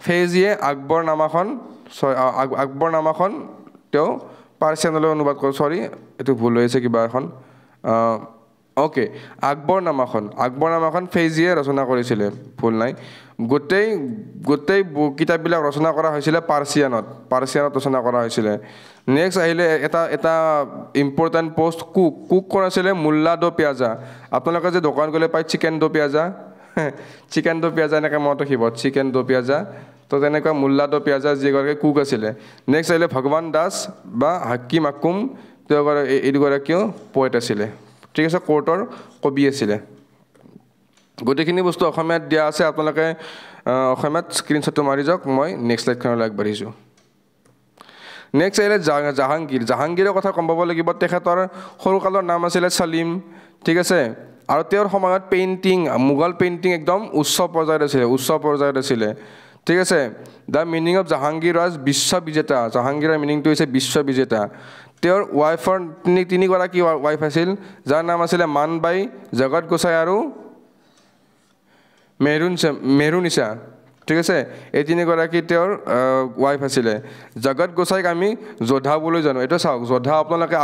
ফেইজিয়ে আকবৰ নামাখন তেওঁ পাৰ্চিয়ানলৈ অনুবাদ কৰে সৰি এইটো ভুল হৈছে কিবা এখন ওকে আকবৰ নামাখন ফেইজিয়ে ৰচনা কৰিছিলে ভুল নাই গোটেই কিতাপবিলাক ৰচনা কৰা হৈছিলে পাৰ্চিয়ানত ৰচনা কৰা হৈছিলে নেক্সট আহিলে এটা ইম্পৰ্টেণ্ট পোষ্ট কুক কৰা আছিলে মুল্লা দো পিয়াজা আপোনালোকে যে দোকান গ'লে পায় চিকেন দো পিয়াজা এনেকৈ মনত ৰাখিব চিকেন দো পিয়াজা তো তেনেকুৱা মুল্লা দো পিয়াজা যিগৰাকী কুক আছিলে নেক্সট আহিলে ভগৱান দাস বা হাকিম আকুম তেওঁ এইগৰাকীও পয়েট আছিলে ঠিক আছে কোৰ্টৰ কবি আছিলে গোটেইখিনি বস্তু অসমীয়াত দিয়া আছে আপোনালোকে অসমীয়াত স্ক্ৰীনশ্বটটো মাৰি যাওক মই নেক্সট স্লাইডখনলৈ আগবাঢ়িছোঁ নেক্সট আহিলে জাহাংগীৰৰ কথা কম পাব লাগিব তেখেতৰ সৰুকালৰ নাম আছিলে সলীম ঠিক আছে আৰু তেওঁৰ সময়ত মোগল পেইণ্টিং একদম উচ্চ পৰ্যায়ত আছিলে ঠিক আছে the meaning of Jahangir was বিশ্ববিজেতা জাহাংগীৰৰ মিনিংটো হৈছে বিশ্ববিজেতা তেওঁৰ ৱাইফৰ তিনিগৰাকী ৱাইফ আছিল যাৰ নাম আছিলে মানবাই জগত গোসাঁই আৰু মেহৰুনিছা ঠিক আছে এই তিনিগৰাকী তেওঁৰ ৱাইফ আছিলে জগত গোসাঁইক আমি যোধা বুলি জানো এইটো চাওক যোধা আপোনালোকে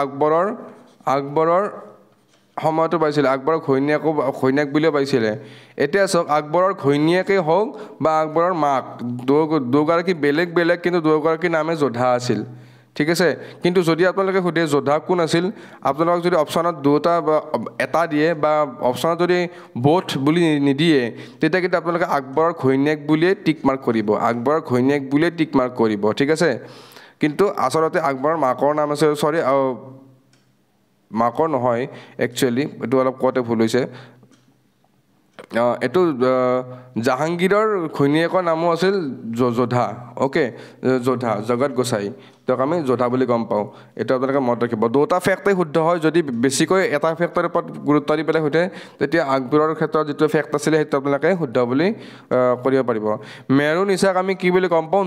আকবৰৰ সময়তো পাইছিলে আকবৰৰ ঘৈণীয়েক বুলিও পাইছিলে এতিয়া চাওক আকবৰৰ ঘৈণীয়েকেই হওক বা আকবৰৰ মাক দুগৰাকী বেলেগ কিন্তু দুগৰাকীৰ নামে যোধা আছিল ঠিক আছে কিন্তু যদি আপোনালোকে সোধে যোধা কোন আছিল আপোনালোকক যদি অপশ্যনত দুটা বা এটা দিয়ে বা অপশ্যনত যদি বোথ বুলি নিদিয়ে তেতিয়া কিন্তু আপোনালোকে আকবৰৰ ঘৈণীয়েক বুলিয়ে টিক মাৰ্ক কৰিব ঠিক আছে কিন্তু আচলতে আকবৰৰ মাকৰ নাম আছে সৰি মাকৰ নহয় একচুৱেলি এইটো অলপ কোৱাতে ভুল হৈছে এইটো জাহাংগীৰৰ ঘৈণীয়েকৰ নামো আছিল যোধা ওকে যোধা জগত গোসাঁই তেওঁক আমি যোধা বুলি গম পাওঁ এইটো আপোনালোকে মনত ৰাখিব দুটা ফেক্টই শুদ্ধ হয় যদি বেছিকৈ এটা ফেক্টৰ ওপৰত গুৰুত্ব দি পেলাই সোধে তেতিয়া আকবৰৰ ক্ষেত্ৰত যিটো ফেক্ট আছিলে সেইটো আপোনালোকে শুদ্ধ বুলি কৰিব পাৰিব মেহৰুনিছাক আমি কি বুলি গম পাওঁ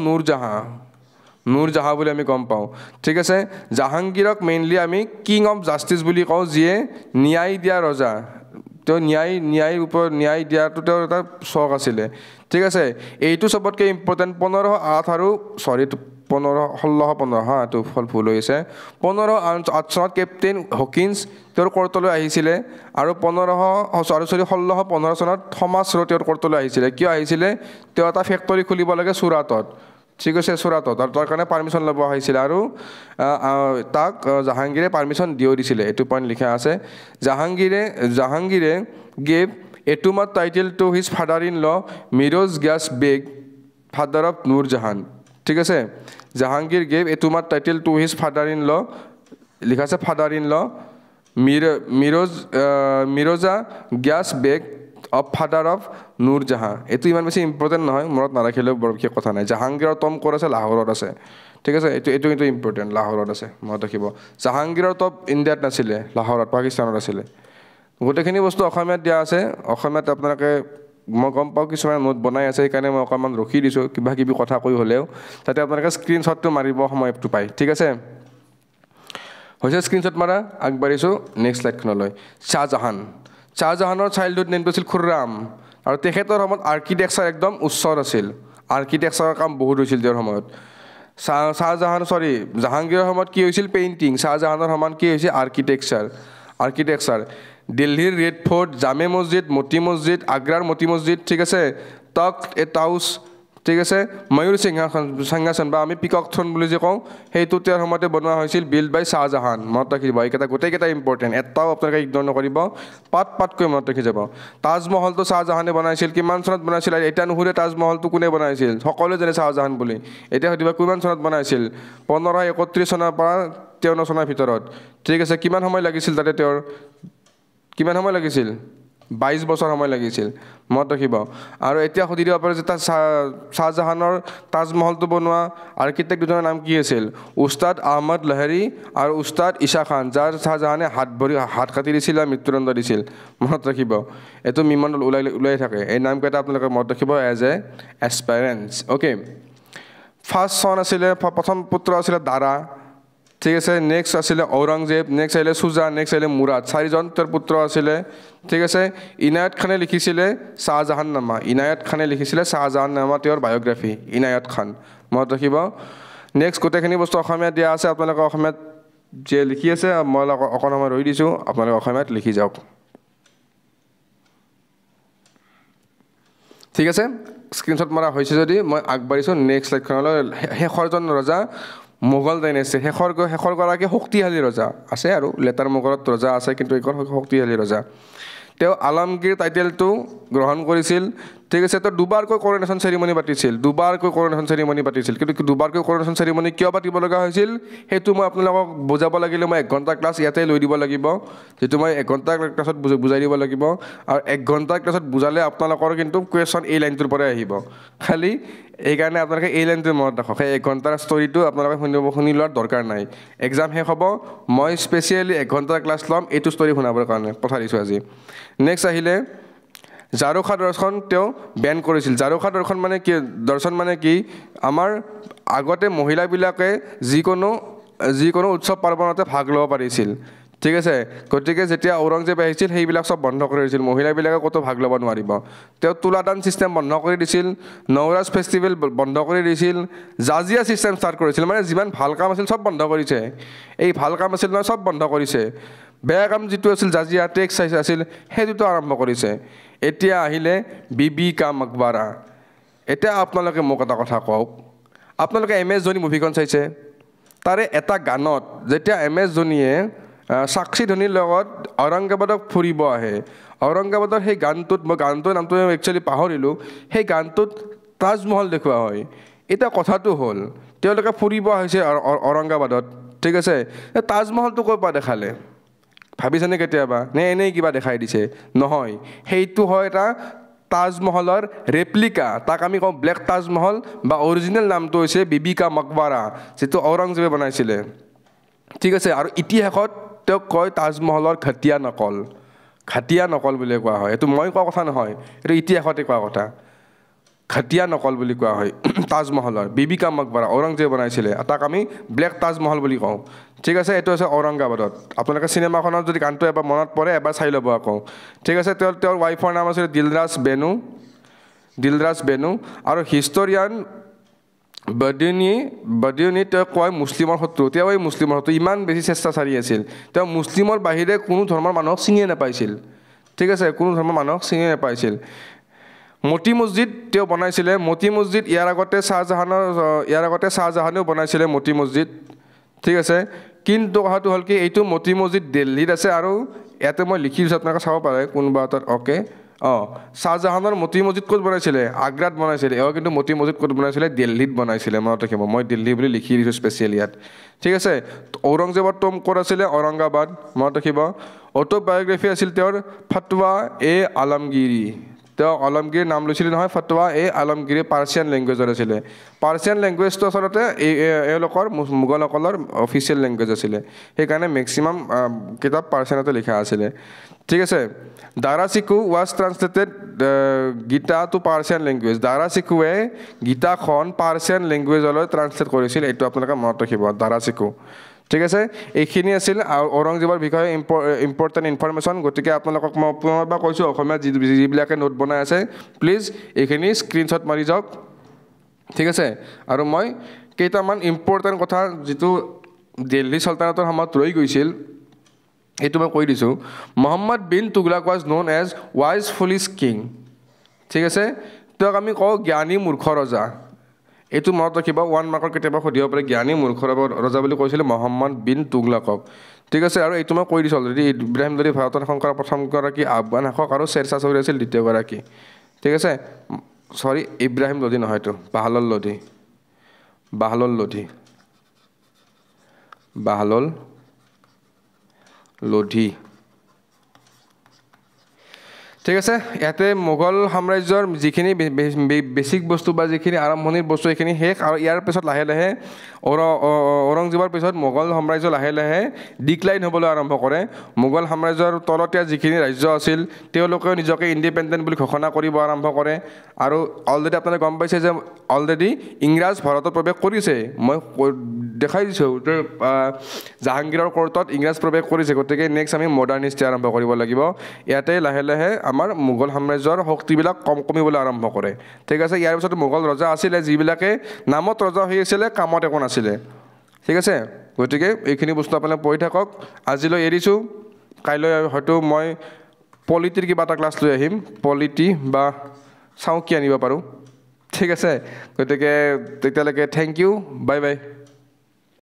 নুৰজাহাঁ বুলি আমি গম পাওঁ ঠিক আছে জাহাংগীৰক মেইনলি আমি কিং অফ জাষ্টিছ বুলি কওঁ যিয়ে ন্যায় দিয়া ৰজা তেওঁ ন্যায়ৰ ওপৰত ন্যায় দিয়াটো তেওঁৰ এটা চখ আছিলে ঠিক আছে এইটো চবতকৈ ইম্পৰ্টেণ্ট 1508 আৰু সৰি 1615 হা এইটো ভুল হৈছে 1508 চনত কেপ্টেইন হকিন্স তেওঁৰ কৰ্টলৈ আহিছিলে আৰু 1615 চনত থমাছ ৰ তেওঁৰ কৰ্টলৈ আহিছিলে কিয় আহিছিলে তেওঁ এটা ফেক্টৰী খুলিব লাগে চুৰাটত ঠিক আছে চুৰাটত আৰু তাৰ কাৰণে পাৰ্মিশ্যন ল'ব আহিছিলে আৰু তাক জাহাংগীৰে পাৰ্মিশ্যন দিছিলে এইটো পইণ্ট লিখা আছে জাহাংগীৰে gave Itimad title to his father in law Mirza Ghiyas Beg father of Nur Jahan ঠিক আছে Jahangir gave Itimad title to his father in law লিখা আছে father in law Mirza Ghiyas Beg of father of Nur Jahan এইটো ইমান বেছি ইম্পৰ্টেণ্ট নহয় মনত নাৰাখিলেও বৰ বিশেষ কথা নাই জাহাংগীৰৰ টপ ক'ত আছে লাহোৰত আছে ঠিক আছে এইটো কিন্তু ইম্পৰ্টেণ্ট লাহোৰত আছে মনত ৰাখিব জাহাংগীৰৰ টপ ইণ্ডিয়াত নাছিলে লাহোৰত পাকিস্তানত আছিলে গোটেইখিনি বস্তু অসমীয়াত দিয়া আছে অসমীয়াত আপোনালোকে মই গম পাওঁ কিছুমান নোট বনাই আছে সেইকাৰণে মই অকণমান ৰখি দিছোঁ কিবা কথা কৈ হ'লেও যাতে আপোনালোকে স্ক্ৰীনশ্বটটো মাৰিব সময়টো পায় ঠিক আছে হৈছে স্ক্ৰীনশ্বট মাৰা আগবাঢ়িছোঁ নেক্সট শ্লাইডখনলৈ শ্বাহজাহানৰ চাইল্ডহুড নেমটো আছিল খুৰ্ৰাম আৰু তেখেতৰ সময়ত আৰ্কিটেক্সাৰ একদম উচ্চত আছিল আৰ্কিটেক্সাৰৰ কাম বহুত হৈছিল তেওঁৰ সময়ত জাহাংগীৰৰ সময়ত কি হৈছিল পেইণ্টিং শ্বাহজাহানৰ সময়ত কি হৈছিল আৰ্কিটেক্সাৰ দিল্লীৰ ৰেড ফৰ্ট জামে মছজিদ মতি মছজিদ আগ্ৰাৰ মতি মছজিদ ঠিক আছে তখ্ত এ টাউচ ঠিক আছে ময়ূৰ সিংহাসন বা আমি পিকক থ্ৰন বুলি যে কওঁ সেইটো তেওঁৰ সময়তে বনোৱা হৈছিল বিল্ড বাই শাহজাহান মনত ৰাখিব এইকেইটা গোটেইকেইটা ইম্পৰ্টেণ্ট এটাও আপোনালোকে ইগন'ৰ নকৰিব পাতকৈ মনত ৰাখি যাব তাজমহলটো শাহজাহানে বনাইছিল কিমান চনত বনাইছিল এতিয়া নুসুধে তাজমহলটো কোনে বনাইছিল সকলোৱে জানে শাহজাহান বুলি এতিয়া সুধিব কিমান চনত বনাইছিল 1531 চনৰ পৰা 53 চনৰ ভিতৰত ঠিক আছে কিমান সময় লাগিছিল তাতে তেওঁৰ কিমান সময় লাগিছিল 22 বছৰ সময় লাগিছিল মনত ৰাখিব আৰু এতিয়া সুধি দিব পাৰে যে শাহজাহানৰ তাজমহলটো বনোৱা আৰ্কিটেক্ট দুজনৰ নাম কি আছিল উস্তাদ আহমদ লহৰি আৰু উস্তাদ ঈশা খান যাৰ শাহজাহানে হাত কাটি দিছিল আৰু মৃত্যুদণ্ড দিছিল মনত ৰাখিব এইটো মিমণ্ডল ওলাই থাকে এই নামকেইটা আপোনালোকে মনত ৰাখিব এজ এ এছপাইৰেঞ্চ অ'কে ফাৰ্ষ্ট চন আছিলে প্ৰথম পুত্ৰ আছিলে দাৰা ঠিক আছে নেক্সট আছিলে ঔৰংজেব নেক্সট আহিলে সুজা নেক্সট আহিলে মুৰাদ চাৰিজন তেওঁৰ পুত্ৰ আছিলে ঠিক আছে ইনায়ত খানে লিখিছিলে শাহজাহাননামা ইনায়ত খানে লিখিছিলে শাহজাহাননামা তেওঁৰ বায়োগ্ৰাফি ইনায়ত খান মনত ৰাখিব নেক্সট গোটেইখিনি বস্তু অসমীয়াত দিয়া আছে আপোনালোকে অসমীয়াত যে লিখি আছে মই অকণ সময় ৰৈ দিছোঁ আপোনালোকে অসমীয়াত লিখি যাওক ঠিক আছে স্ক্ৰীনশ্বট মৰা হৈছে যদি মই আগবাঢ়িছোঁ নেক্সট শ্লাইডখনলৈ শেষৰজন ৰজা মোগল ডাইনেষ্টি শেষৰ গৰাকী শক্তিশালী ৰজা আছে আৰু লেটাৰ মোগলত ৰজা আছে কিন্তু এইখন শক্তিশালী ৰজা তেওঁ আলমগীৰ টাইটেলটো গ্ৰহণ কৰিছিল ঠিক আছে তেওঁ দুবাৰকৈ কৰোনেশ্যন চেৰিমনি পাতিছিল কিন্তু দুবাৰকৈ কৰোনেশ্যন চেৰিমনি কিয় পাতিব লগা হৈছিল সেইটো মই আপোনালোকক বুজাব লাগিলে মই 1 ঘণ্টা ক্লাছ ইয়াতে লৈ দিব লাগিব যেটো মই 1 ঘণ্টা ক্লাছত বুজাই দিব লাগিব আৰু 1 ঘণ্টা ক্লাছত বুজালে আপোনালোকৰ কিন্তু কুৱেশ্যন এই লাইনটোৰ পৰাই আহিব খালি এইকাৰণে আপোনালোকে এই লাইনটো মনত ৰাখক সেই 1 ঘণ্টাৰ ষ্টৰিটো আপোনালোকে শুনি লোৱাৰ দৰকাৰ নাই এক্সাম শেষ হ'ব মই স্পেচিয়েলি 1 ঘণ্টাৰ ক্লাছ ল'ম এইটো ষ্টৰি শুনাবৰ কাৰণে পঠাই দিছোঁ আজি নেক্সট আহিলে জাৰোখা দৰ্শন তেওঁ বেন কৰিছিল জাৰোখা দৰ্শন মানে কি আমাৰ আগতে মহিলাবিলাকে যিকোনো উৎসৱ পাৰ্বণতে ভাগ ল'ব পাৰিছিল ঠিক আছে গতিকে যেতিয়া ঔৰংজেব আহিছিল সেইবিলাক সব বন্ধ কৰি দিছিল মহিলাবিলাকে ক'তো ভাগ ল'ব নোৱাৰিব তেওঁ তুলাদান চিষ্টেম বন্ধ কৰি দিছিল নওৰাজ ফেষ্টিভেল বন্ধ কৰি দিছিল জাজিয়া চিষ্টেম ষ্টাৰ্ট কৰিছিল মানে যিমান ভাল কাম আছিল সব বন্ধ কৰিছে এই ভাল কাম আছিল নহয় সব বন্ধ কৰিছে বেয়া কাম যিটো আছিল জাজিয়া টেক্স আছিল সেইটোতো আৰম্ভ কৰিছে এতিয়া আহিলে বিবি কা মকবাৰা এতিয়া আপোনালোকে মোক এটা কথা কওক আপোনালোকে MS ধোনী মুভিখন চাইছে তাৰে এটা গানত যেতিয়া MS ধোনীয়ে সাক্ষী ধোনীৰ লগত ঔৰংগাবাদক ফুৰিব আহে ঔৰংগাবাদৰ সেই গানটোত মই গানটোৰ নামটো একচুৱেলি পাহৰিলোঁ সেই গানটোত তাজমহল দেখুওৱা হয় এতিয়া কথাটো হ'ল তেওঁলোকে ফুৰিব আহিছে ঔৰংগাবাদত ঠিক আছে তাজমহলটো ক'ৰ পৰা দেখালে ভাবিছেনে কেতিয়াবা নে এনেই কিবা দেখাই দিছে নহয় সেইটো হয় এটা তাজমহলৰ ৰেপ্লিকা তাক আমি কওঁ ব্লেক তাজমহল বা অৰিজিনেল নামটো হৈছে বিবি কা মকবাৰা যেটো ঔৰংজেবে বনাইছিলে ঠিক আছে আৰু ইতিহাসত তেওঁক কয় তাজমহলৰ ঘাটিয়া নকল বুলি কোৱা হয় এইটো মই কোৱা কথা নহয় এইটো ইতিহাসতে কোৱা কথা ঘাটিয়া নকল বুলি কোৱা হয় তাজমহলৰ বিবি কা মকবাৰা ঔৰংজেবে বনাইছিলে তাক আমি ব্লেক তাজমহল বুলি কওঁ ঠিক আছে এইটো আছে ঔৰংগাবাদত আপোনালোকে চিনেমাখনত যদি গানটো এবাৰ মনত পৰে এবাৰ চাই ল'ব আকৌ ঠিক আছে তেওঁৰ ৱাইফৰ নাম আছিল দিলৰাজ বেনু আৰু হিষ্টৰিয়ান বদিউনি তেওঁ কয় মুছলিমৰ শত্ৰু তেওঁ এই মুছলিমৰ শত্ৰু ইমান বেছি চেষ্টাচাৰী আছিল তেওঁ মুছলিমৰ বাহিৰে কোনো ধৰ্মৰ মানুহক চিনিয়ে নাপাইছিল ঠিক আছে কোনো ধৰ্মৰ মানুহক চিনিয়ে নাপাইছিল মতি মছজিদ তেওঁ বনাইছিলে মতি মছজিদ ইয়াৰ আগতে শাহজাহানেও বনাইছিলে মতি মছজিদ ঠিক আছে কিন্তু কথাটো হ'ল কি এইটো মতি মছজিদ দিল্লীত আছে আৰু ইয়াতে মই লিখি দিছোঁ আপোনালোকে চাব পাৰে কোনোবা এটাত অ'কে শাহজাহানৰ মতি মছজিদ ক'ত বনাইছিলে আগ্ৰাত বনাইছিলে কিন্তু মতি মছজিদ ক'ত বনাইছিলে দিল্লীত বনাইছিলে মনত ৰাখিব মই দিল্লী বুলি লিখি দিছোঁ স্পেচিয়েল ইয়াত ঠিক আছে ঔৰংজেবৰ টম ক'ত আছিলে ঔৰংগাবাদ মনত ৰাখিব অটোবায়োগ্ৰাফি আছিল তেওঁৰ ফতৱা আলমগীৰি তেওঁ আলমগীৰ নাম লৈছিলে নহয় ফতৱা আলমগীৰি পাৰ্চিয়ান লেংগুৱেজৰ আছিলে পাৰ্চিয়ান লেংগুৱেজটো আচলতে এওঁলোকৰ মোগলসকলৰ অফিচিয়েল লেংগুৱেজ আছিলে সেইকাৰণে মেক্সিমাম কিতাপ পাৰ্চিয়ানতে লিখা আছিলে ঠিক আছে Dara Shikoh was translated Gita to Persian language Dara চিকুৱে গীতাখন পাৰ্চিয়ান লেংগুৱেজলৈ ট্ৰান্সলেট কৰিছিল এইটো আপোনালোকে মনত ৰাখিব দাৰা চিকু ঠিক আছে এইখিনি আছিল ঔৰংজেবৰ বিষয়ে ইম্পৰ্টেণ্ট ইনফৰমেশ্যন গতিকে আপোনালোকক মই পুনৰবাৰ কৈছোঁ অসমীয়াত যিবিলাকে নোট বনাই আছে প্লিজ এইখিনি স্ক্ৰীনশ্বট মাৰি যাওক ঠিক আছে আৰু মই কেইটামান ইম্পৰ্টেণ্ট কথা যিটো দিল্লী চলতানতৰ সময়ত ৰৈ গৈছিল এইটো মই কৈ দিছোঁ Muhammad bin Tughlaq was known as wise foolish king ঠিক আছে তেওঁক আমি কওঁ জ্ঞানী মূৰ্খ ৰজা এইটো মনত ৰাখিবা 1 মাৰ্কৰ কেতিয়াবা সুধিব পাৰে জ্ঞানী মূৰ্খ ৰজা বুলি কৈছিলে মহম্মদ বিন তুগলকক ঠিক আছে আৰু এইটো মই কৈ দিছোঁ অলৰেডি ইব্ৰাহিম লোধি ভাৰতৰ শাসন কৰা প্ৰথমগৰাকী আফগান শাসক আৰু শ্বেৰ শ্বাহ চৌধুৰী আছিল দ্বিতীয়গৰাকী ঠিক আছে সৰি ইব্ৰাহিম লোধি নহয়তো বাহলোল লোধি ঠিক আছে ইয়াতে মোগল সাম্ৰাজ্যৰ যিখিনি বেছিক বস্তু বা যিখিনি আৰম্ভণিৰ বস্তু এইখিনি শেষ আৰু ইয়াৰ পিছত লাহে লাহে ঔৰংজেবৰ পিছত মোগল সাম্ৰাজ্য লাহে লাহে ডিক্লাইন হ'বলৈ আৰম্ভ কৰে মোগল সাম্ৰাজ্যৰ তলতীয়া যিখিনি ৰাজ্য আছিল তেওঁলোকেও নিজকে ইণ্ডিপেণ্ডেণ্ট বুলি ঘোষণা কৰিব আৰম্ভ কৰে আৰু অলৰেডি আপোনালোকে গম পাইছে যে অলৰেডি ইংৰাজ ভাৰতত প্ৰৱেশ কৰিছে মই দেখাই দিছোঁ যে জাহাংগীৰৰ কোৰ্টত ইংৰাজ প্ৰৱেশ কৰিছে গতিকে নেক্সট আমি মডাৰ্ণ হিষ্ট্ৰী আৰম্ভ কৰিব লাগিব ইয়াতে লাহে লাহে আমাৰ মোগল সাম্ৰাজ্যৰ শক্তিবিলাক কমিবলৈ আৰম্ভ কৰে ঠিক আছে ইয়াৰ পিছত মোগল ৰজা আছিলে যিবিলাকে নামত ৰজা হৈ আছিলে কামত একো নাছিলে ঠিক আছে গতিকে এইখিনি বস্তু আপোনালোকে পঢ়ি থাকক আজিলৈ এৰিছোঁ কাইলৈ হয়তো মই পলিটিৰ কিবা এটা ক্লাছ লৈ আহিম পলিটি বা চাওঁ কি আনিব পাৰোঁ ঠিক আছে গতিকে তেতিয়ালৈকে থেংক ইউ বাই বাই